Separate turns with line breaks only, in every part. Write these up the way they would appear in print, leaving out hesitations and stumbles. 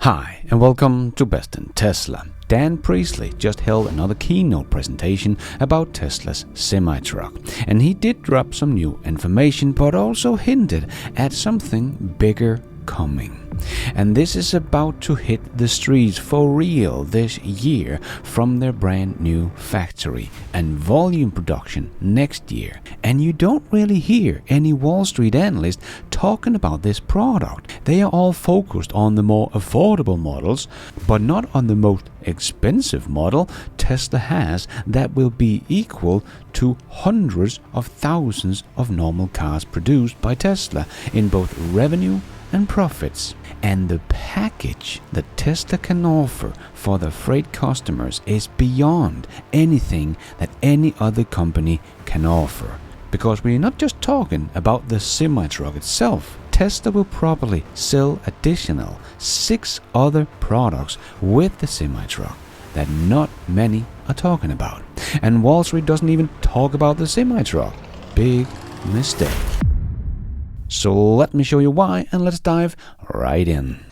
Hi, and welcome to Best in Tesla. Dan Priestley just held another keynote presentation about Tesla's semi-truck, and he did drop some new information but also hinted at something bigger coming. And this is about to hit the streets for real this year from their brand new factory and volume production next year. And you don't really hear any Wall Street analysts talking about this product. They are all focused on the more affordable models, but not on the most expensive model Tesla has that will be equal to hundreds of thousands of normal cars produced by Tesla in both revenue and profits. And the package that Tesla can offer for the freight customers is beyond anything that any other company can offer. Because we're not just talking about the semi-truck itself. Tesla will probably sell additional 6 other products with the semi-truck that not many are talking about. And Wall Street doesn't even talk about the semi-truck. Big mistake. So let me show you why, and let's dive right in.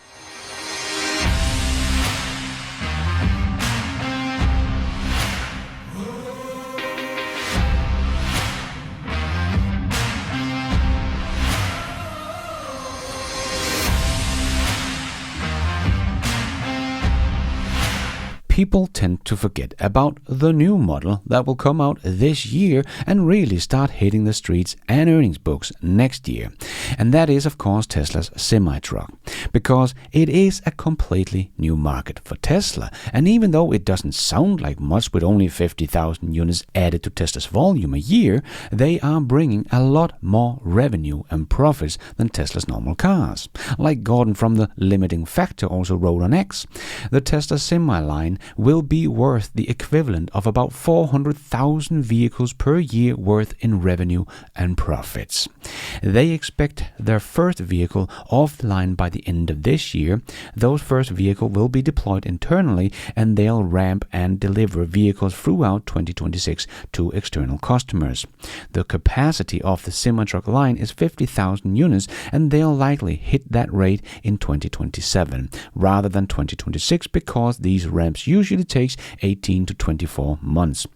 People tend to forget about the new model that will come out this year and really start hitting the streets and earnings books next year. And that is, of course, Tesla's semi-truck, because it is a completely new market for Tesla. And even though it doesn't sound like much with only 50,000 units added to Tesla's volume a year, they are bringing a lot more revenue and profits than Tesla's normal cars. Like Gordon from the Limiting Factor also wrote on X, the Tesla Semi line will be worth the equivalent of about 400,000 vehicles per year worth in revenue and profits. They expect their first vehicle off the line by the end of this year. Those first vehicles will be deployed internally, and they'll ramp and deliver vehicles throughout 2026 to external customers. The capacity of the semi-truck line is 50,000 units, and they'll likely hit that rate in 2027 rather than 2026 because these ramps usually takes 18 to 24 months.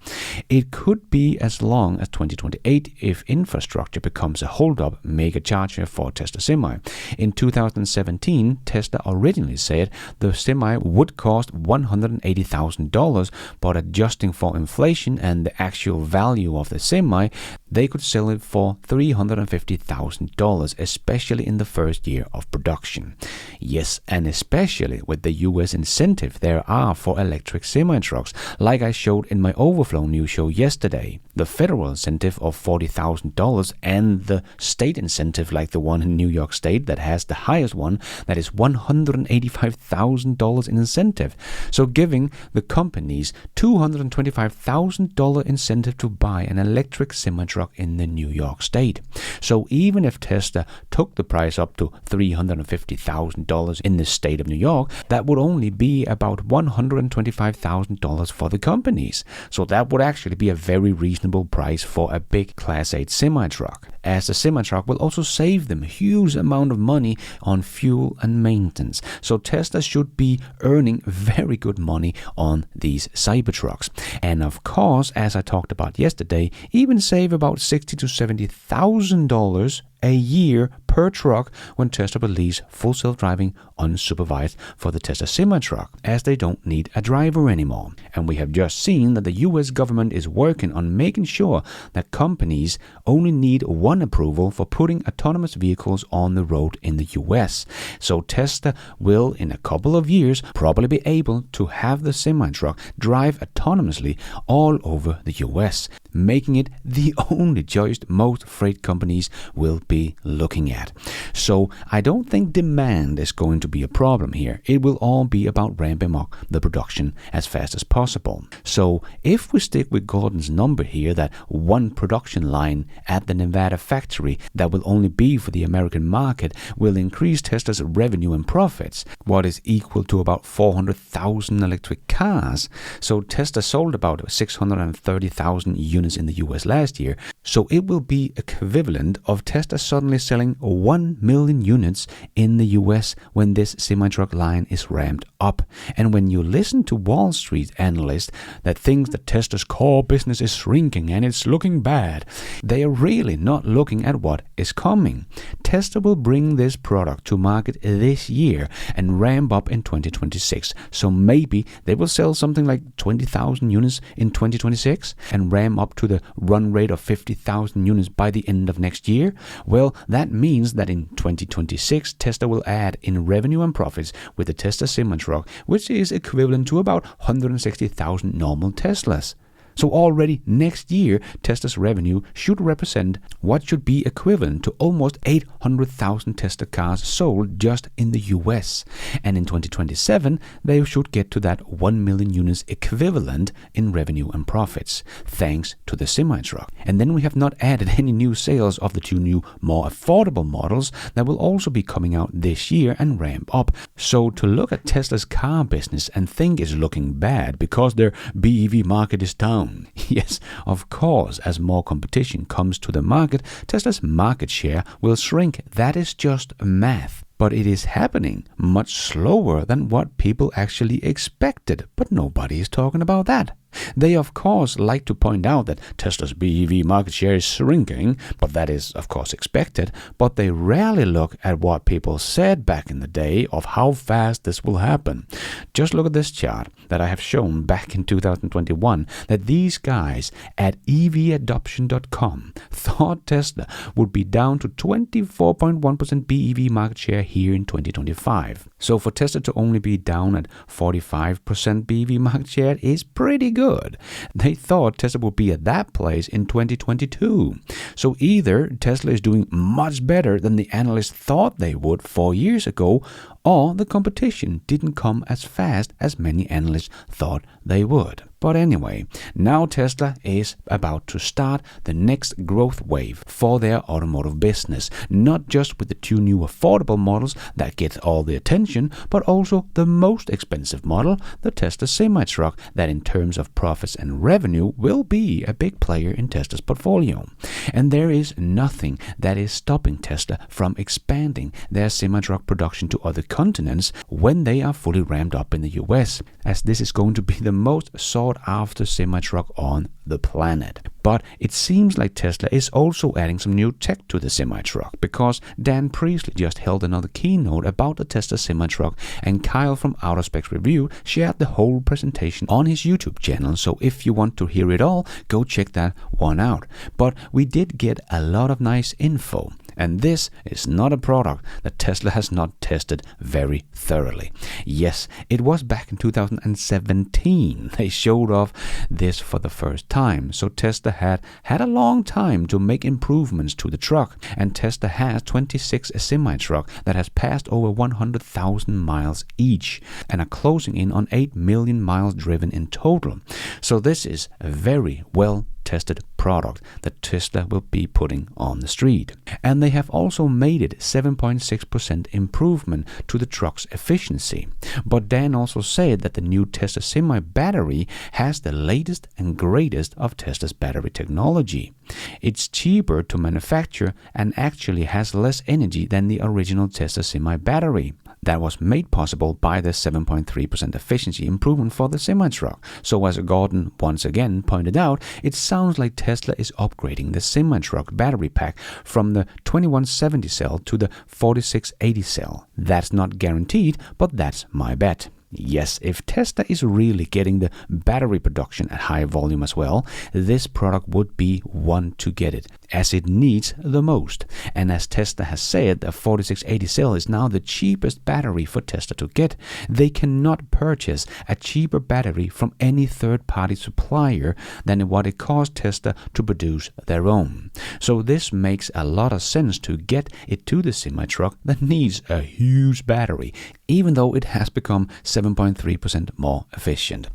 It could be as long as 2028 if infrastructure becomes a hold-up mega charger for Tesla Semi. In 2017, Tesla originally said the Semi would cost $180,000, but adjusting for inflation and the actual value of the Semi, they could sell it for $350,000, especially in the first year of production. Yes, and especially with the US incentive there are for electric semi-trucks, like I showed in my Overflow news show yesterday. The federal incentive of $40,000 and the state incentive like the one in New York State that has the highest one, that is $185,000 in incentive. So giving the companies $225,000 incentive to buy an electric semi-truck in the New York State. So even if Tesla took the price up to $350,000 in the state of New York, that would only be about $125,000 for the companies. So that would actually be a very reasonable price for a big Class 8 semi-truck, as the semi-truck will also save them a huge amount of money on fuel and maintenance. So Tesla should be earning very good money on these Cybertrucks. And of course, as I talked about yesterday, even save about $60,000 to $70,000 a year per truck when Tesla release full self-driving unsupervised for the Tesla semi-truck, as they don't need a driver anymore. And we have just seen that the US government is working on making sure that companies only need one approval for putting autonomous vehicles on the road in the US. So Tesla will, in a couple of years, probably be able to have the semi-truck drive autonomously all over the US, making it the only choice most freight companies will be looking at. So I don't think demand is going to be a problem here. It will all be about ramping up the production as fast as possible. So if we stick with Gordon's number here, that one production line at the Nevada factory that will only be for the American market will increase Tesla's revenue and profits, what is equal to about 400,000 electric cars. So Tesla sold about 630,000 units in the US last year. So it will be equivalent of Tesla suddenly selling 1 million units in the US when this semi-truck line is ramped up. And when you listen to Wall Street analysts that thinks that Tesla's core business is shrinking and it's looking bad, they are really not looking at what is coming. Tesla will bring this product to market this year and ramp up in 2026. So maybe they will sell something like 20,000 units in 2026 and ramp up to the run rate of 50,000 units by the end of next year. Well, that means that in 2026 Tesla will add in revenue and profits with the Tesla semi-truck, which is equivalent to about 160,000 normal Teslas. So already next year, Tesla's revenue should represent what should be equivalent to almost 800,000 Tesla cars sold just in the US. And in 2027, they should get to that 1 million units equivalent in revenue and profits, thanks to the semi-truck. And then we have not added any new sales of the two new, more affordable models that will also be coming out this year and ramp up. So to look at Tesla's car business and think it's looking bad because their BEV market is down. Yes, of course, as more competition comes to the market, Tesla's market share will shrink. That is just math. But it is happening much slower than what people actually expected. But nobody is talking about that. They, of course, like to point out that Tesla's BEV market share is shrinking, but that is, of course, expected. But they rarely look at what people said back in the day of how fast this will happen. Just look at this chart that I have shown back in 2021, that these guys at evadoption.com thought Tesla would be down to 24.1% BEV market share here in 2025. So for Tesla to only be down at 45% BEV market share is pretty good. They thought Tesla would be at that place in 2022. So either Tesla is doing much better than the analysts thought they would 4 years ago, or the competition didn't come as fast as many analysts thought they would. But anyway, now Tesla is about to start the next growth wave for their automotive business, not just with the two new affordable models that get all the attention, but also the most expensive model, the Tesla semi-truck, that in terms of profits and revenue will be a big player in Tesla's portfolio. And there is nothing that is stopping Tesla from expanding their semi-truck production to other continents when they are fully ramped up in the US, as this is going to be the most sought after semi-truck on the planet. But it seems like Tesla is also adding some new tech to the semi-truck, because Dan Priestley just held another keynote about the Tesla semi-truck, and Kyle from Outer Specs Review shared the whole presentation on his YouTube channel. So if you want to hear it all, go check that one out. But we did get a lot of nice info. And this is not a product that Tesla has not tested very thoroughly. Yes, it was back in 2017 they showed off this for the first time. So Tesla had a long time to make improvements to the truck. And Tesla has 26 semi-truck that has passed over 100,000 miles each and are closing in on 8 million miles driven in total. So this is a very well tested product that Tesla will be putting on the street. And they have also made it 7.6% improvement to the truck's efficiency. But Dan also said that the new Tesla Semi battery has the latest and greatest of Tesla's battery technology. It's cheaper to manufacture and actually has less energy than the original Tesla Semi battery. That was made possible by the 7.3% efficiency improvement for the semi-truck. So as Gordon once again pointed out, it sounds like Tesla is upgrading the semi-truck battery pack from the 2170 cell to the 4680 cell. That's not guaranteed, but that's my bet. Yes, if Tesla is really getting the battery production at high volume as well, this product would be one to get it, as it needs the most. And as Tesla has said, the 4680 cell is now the cheapest battery for Tesla to get. They cannot purchase a cheaper battery from any third-party supplier than what it costs Tesla to produce their own. So this makes a lot of sense to get it to the semi-truck that needs a huge battery, even though it has become 7.3% more efficient.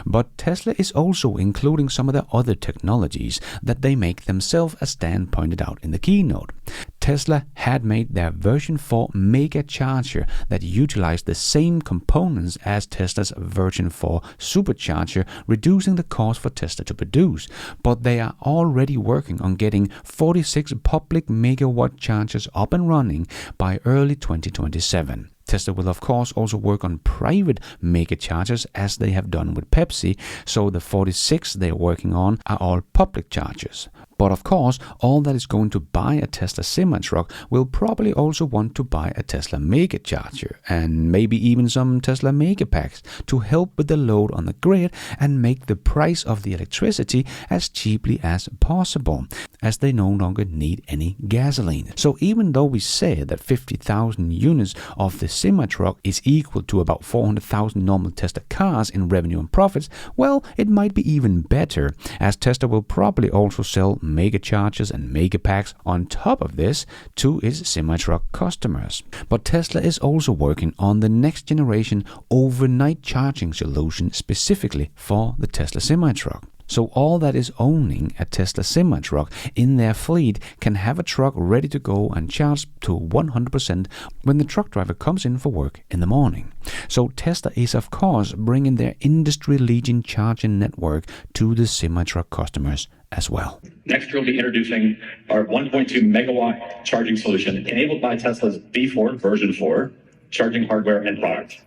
But Tesla is also including some of the other technologies that they make themselves, as Dan pointed out in the keynote. Tesla had made their version 4 mega charger that utilized the same components as Tesla's version 4 supercharger, reducing the cost for Tesla to produce. But they are already working on getting 46 public megawatt chargers up and running by early 2027. Tesla will of course also work on private mega chargers as they have done with Pepsi, so the 46 they are working on are all public chargers. But of course, all that is going to buy a Tesla semi-truck will probably also want to buy a Tesla mega charger and maybe even some Tesla mega packs to help with the load on the grid and make the price of the electricity as cheaply as possible, as they no longer need any gasoline. So even though we say that 50,000 units of the semi-truck is equal to about 400,000 normal Tesla cars in revenue and profits, well, it might be even better, as Tesla will probably also sell mega chargers and mega packs on top of this to its semi-truck customers. But Tesla is also working on the next generation overnight charging solution specifically for the Tesla semi-truck. So all that is owning a Tesla semi-truck in their fleet can have a truck ready to go and charge to 100% when the truck driver comes in for work in the morning. So Tesla is of course bringing their industry-leading charging network to the semi-truck customers as well.
Next year we'll be introducing our 1.2 megawatt charging solution enabled by Tesla's V4 version 4 charging hardware and product.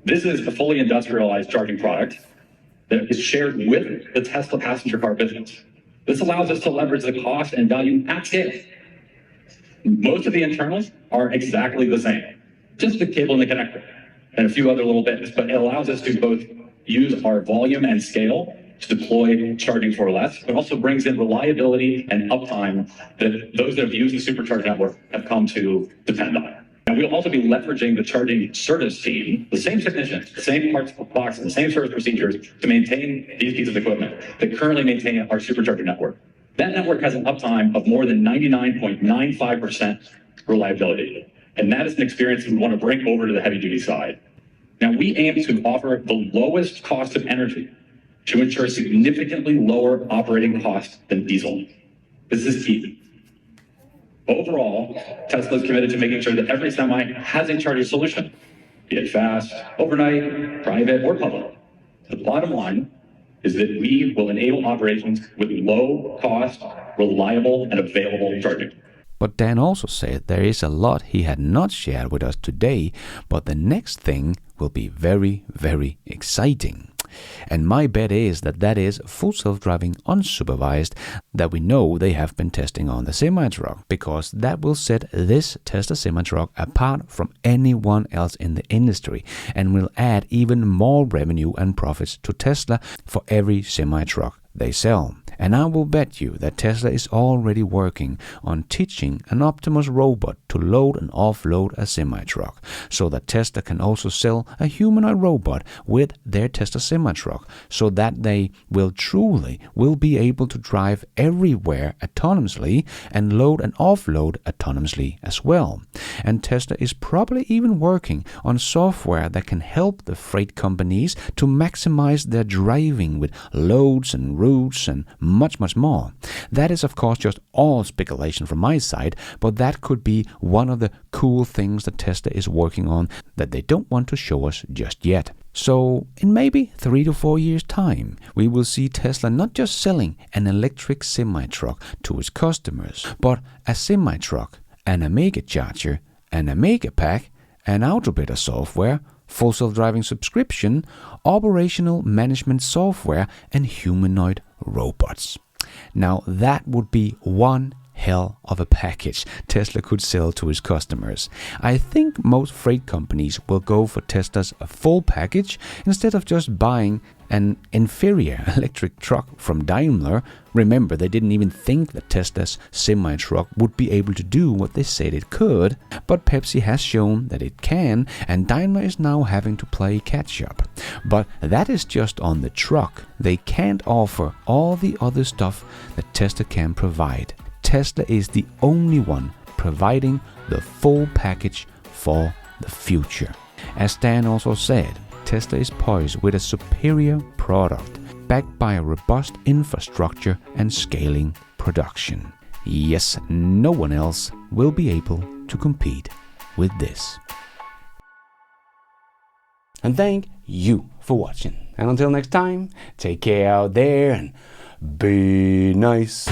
This is a fully industrialized charging product that is shared with the Tesla passenger car business. This allows us to leverage the cost and value at scale. Most of the internals are exactly the same, just the cable and the connector and a few other little bits, but it allows us to both use our volume and scale to deploy charging for less, but also brings in reliability and uptime that those that have used the supercharger network have come to depend on. And we'll also be leveraging the charging service team, the same technicians, the same parts box, and the same service procedures to maintain these pieces of equipment that currently maintain our supercharger network. That network has an uptime of more than 99.95% reliability. And that is an experience we want to bring over to the heavy duty side. Now, we aim to offer the lowest cost of energy to ensure significantly lower operating costs than diesel. This is key. Overall, Tesla is committed to making sure that every semi has a charging solution, be it fast, overnight, private, or public. The bottom line is that we will enable operations with low cost, reliable, and available charging.
But Dan also said there is a lot he had not shared with us today, but the next thing will be very, very exciting. And my bet is that is full self-driving unsupervised that we know they have been testing on the semi-truck, because that will set this Tesla semi-truck apart from anyone else in the industry and will add even more revenue and profits to Tesla for every semi-truck they sell. And I will bet you that Tesla is already working on teaching an Optimus robot to load and offload a semi-truck, so that Tesla can also sell a humanoid robot with their Tesla semi-truck, so that they will be able to drive everywhere autonomously and load and offload autonomously as well. And Tesla is probably even working on software that can help the freight companies to maximize their driving with loads and routes and much more. That is of course just all speculation from my side, but that could be one of the cool things that Tesla is working on that they don't want to show us just yet. So in maybe 3 to 4 years time, we will see Tesla not just selling an electric semi-truck to its customers, but a semi-truck and a mega charger and a mega pack, an autobidder software, full self-driving subscription, operational management software, and humanoid robots. Now that would be one hell of a package Tesla could sell to its customers. I think most freight companies will go for Tesla's full package instead of just buying an inferior electric truck from Daimler. Remember, they didn't even think that Tesla's semi-truck would be able to do what they said it could, but Pepsi has shown that it can, and Daimler is now having to play catch-up. But that is just on the truck. They can't offer all the other stuff that Tesla can provide. Tesla is the only one providing the full package for the future. As Dan also said, Tesla is poised with a superior product, backed by a robust infrastructure and scaling production. Yes, no one else will be able to compete with this. And thank you for watching. And until next time, take care out there and be nice.